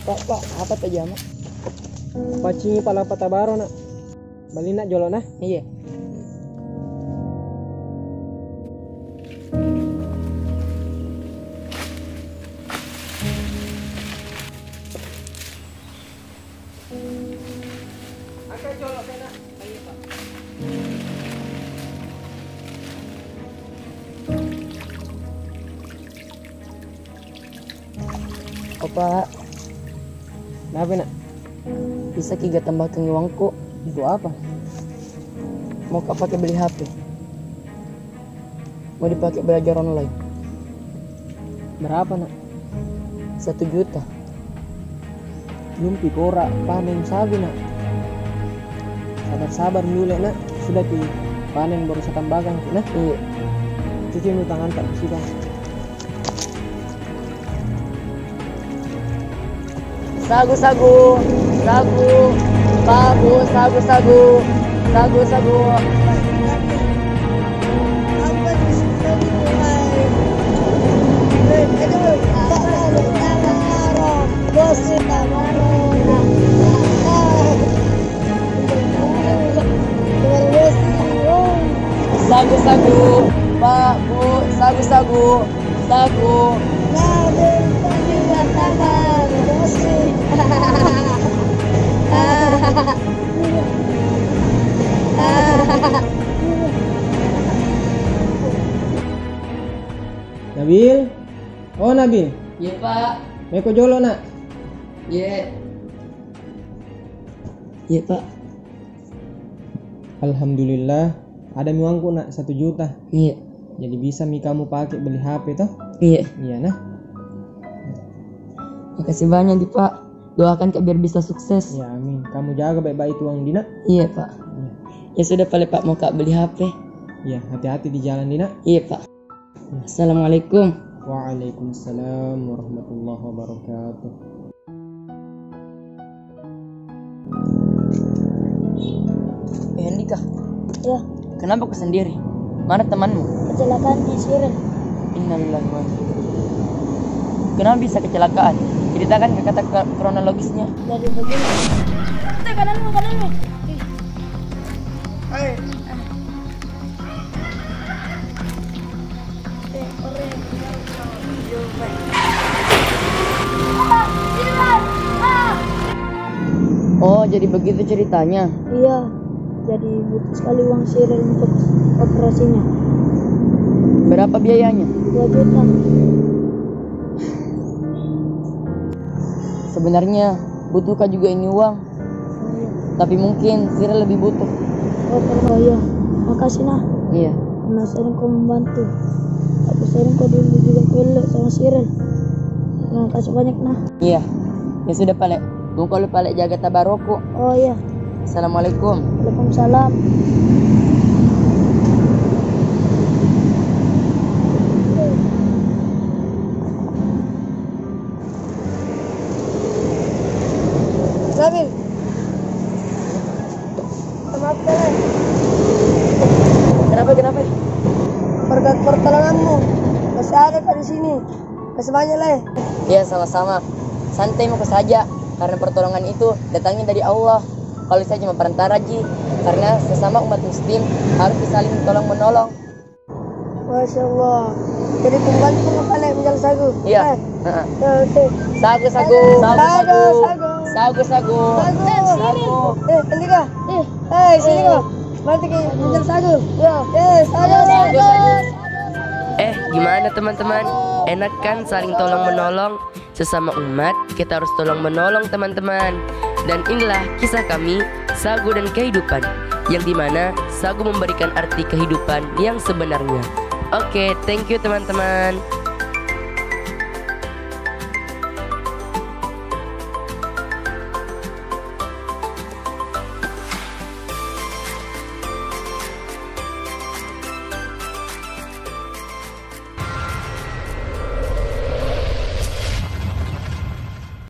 Pak, apa teh jama? Pacingi pala patabaro nak. Bali nak jolo nah? Iya. Angkat jolo kena. Ayo Pak. Oh Pak, Kenapa nak? bisa kiga tambahkan uangku. Itu apa? Mau kak pakai beli HP. Mau dipakai belajar online. Berapa nak? 1 juta. Lumpi kora panen sabi nak. Sabar dulu nak. Sudah di panen baru saya tambahkan nah. Iya. Cuci dulu tangan tak bersihkan. Sagu, sagu. Sagu, Pak, Bu, sagu. Nabil? Oh Nabil, Iya Pak. meko jolo nak? Iya. Iya Pak. Alhamdulillah, ada uangku nak 1 juta. Iya. Jadi bisa kamu pakai beli HP toh? Iya. Iya nah. Makasih banyak nih Pak. Doakan Kak biar bisa sukses. Ya amin. Kamu jaga baik-baik uang Dina. Iya Pak. Iya. Ya sudah paling Pak mau Kak beli HP. Iya, hati-hati di jalan Dina. Iya Pak. Assalamualaikum. Waalaikumsalam warahmatullahi wabarakatuh. Hendika, Ya, kenapa kau sendiri? Mana temanmu? kecelakaan di Siren. Innalillahi wa inna ilaihi raji'un. Kenapa bisa kecelakaan? Ceritakan ke kata kronologisnya. Jadi begini. Kananmu. Oh, jadi begitu ceritanya. Iya, jadi butuh sekali uang Siren untuk operasinya. Berapa biayanya? 2 juta. Sebenarnya butuhkah juga ini uang? Oh iya. Tapi mungkin Sira lebih butuh. Oh iya. Makasih nah. Iya. Karena Siren kau membantu. Aku Siren kau dulu juga kelek sama Siren. Terima kasih banyak nah. Iya. Ya sudah Palek. Mungkin lu Palek jaga tabaroku. Oh iya. Assalamualaikum. Waalaikumsalam. Nabil. Maaf Tele. Kenapa? Berkat pertolonganmu. Masih ada kau di sini. Masih banyak lah. Iya, sama-sama. Santai mau saja. Karena pertolongan itu datangnya dari Allah. Kalau saya cuma perantara Ji. Karena sesama umat muslim harus saling tolong menolong. Masya Allah. Jadi pembantu kepala menjal sagu. Iya. Oke. Sagu. Nanti kah? Sini kah? Nanti kah menjal sagu. Sagu. Gimana teman-teman? Enak kan saling tolong menolong? Sesama umat kita harus tolong menolong teman-teman. Dan inilah kisah kami, Sagu dan Kehidupan, yang dimana Sagu memberikan arti kehidupan yang sebenarnya. Oke, thank you teman-teman.